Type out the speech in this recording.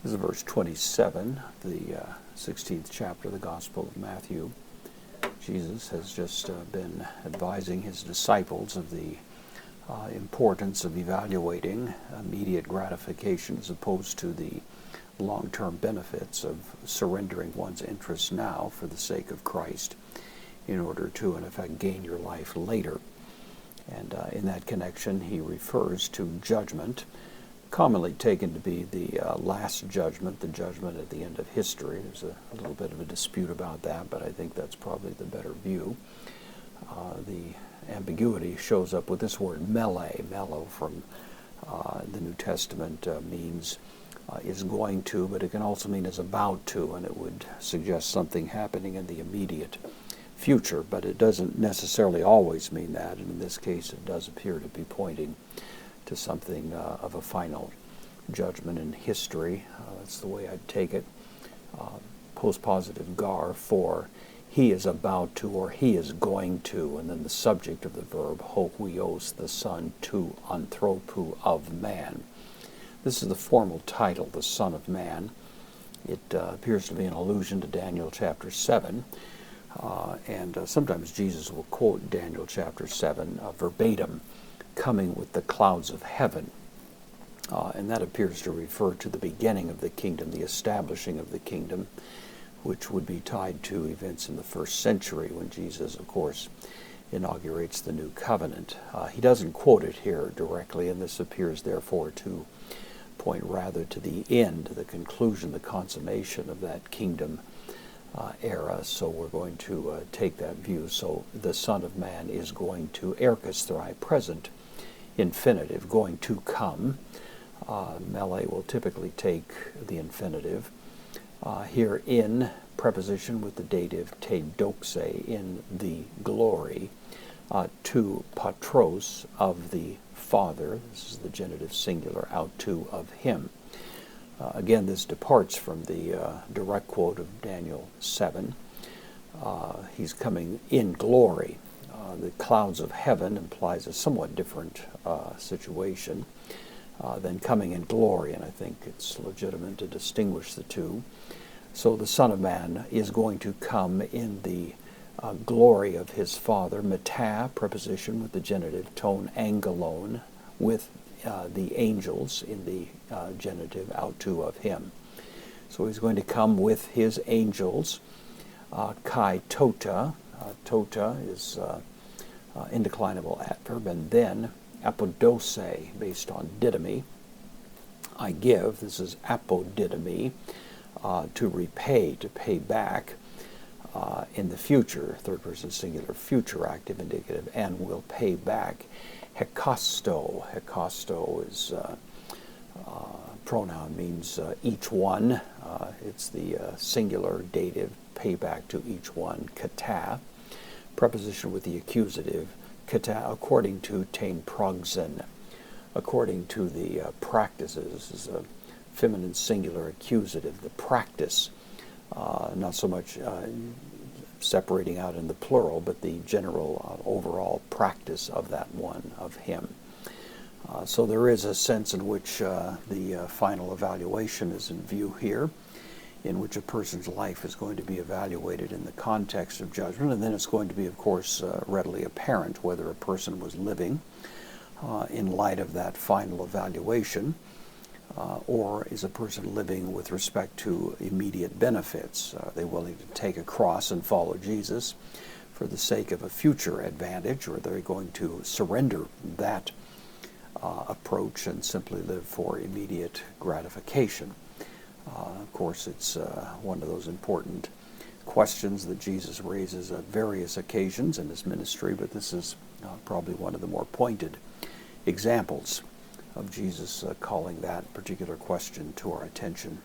This is verse 27, the 16th chapter of the Gospel of Matthew. Jesus has just been advising his disciples of the importance of evaluating immediate gratification as opposed to the long-term benefits of surrendering one's interests now for the sake of Christ in order to, in effect, gain your life later. And in that connection, he refers to judgment, commonly taken to be the last judgment, the judgment at the end of history. There's a little bit of a dispute about that, but I think that's probably the better view. The ambiguity shows up with this word mele. Melo from the New Testament means is going to, but it can also mean is about to, and it would suggest something happening in the immediate future, but it doesn't necessarily always mean that, and in this case it does appear to be pointing to something of a final judgment in history. That's the way I'd take it. Postpositive gar for he is about to or he is going to, and then the subject of the verb ho huios, the son, to anthropu, of man. This is the formal title, the Son of Man. It appears to be an allusion to Daniel chapter 7. And sometimes Jesus will quote Daniel chapter 7 verbatim, coming with the clouds of heaven. And that appears to refer to the beginning of the kingdom, the establishing of the kingdom, which would be tied to events in the first century when Jesus, of course, inaugurates the new covenant. He doesn't quote it here directly, and this appears therefore to point rather to the end, the conclusion, the consummation of that kingdom era. So we're going to take that view. So the Son of Man is going to, erkasthrai, present infinitive, going to come. Mele will typically take the infinitive. Here in preposition with the dative te doxe, in the glory, to patros, of the Father. This is the genitive singular, out to, of him. Again, this departs from the direct quote of Daniel 7. He's coming in glory. The clouds of heaven implies a somewhat different situation than coming in glory, and I think it's legitimate to distinguish the two. So the Son of Man is going to come in the glory of his Father, meta, preposition with the genitive tone, angelon, with the angels in the genitive, out to, of him. So he's going to come with his angels. Kai tota, tota is indeclinable adverb, and then apodose, based on didomi. I give, this is apodidomi, to repay, to pay back in the future, third person singular, future active indicative, and will pay back. Hekasto, hekasto is pronoun, means each one. It's the singular dative, pay back to each one. Kata, preposition with the accusative, kata, according to tain progzen, according to the practices. This is a feminine singular accusative, the practice, not so much separating out in the plural, but the general overall practice of that one, of him. So there is a sense in which the final evaluation is in view here, in which a person's life is going to be evaluated in the context of judgment, and then it's going to be, of course, readily apparent whether a person was living in light of that final evaluation, or is a person living with respect to immediate benefits? Are they willing to take a cross and follow Jesus for the sake of a future advantage, or are they going to surrender that approach and simply live for immediate gratification? Of course, it's one of those important questions that Jesus raises at various occasions in his ministry, but this is probably one of the more pointed examples of Jesus calling that particular question to our attention.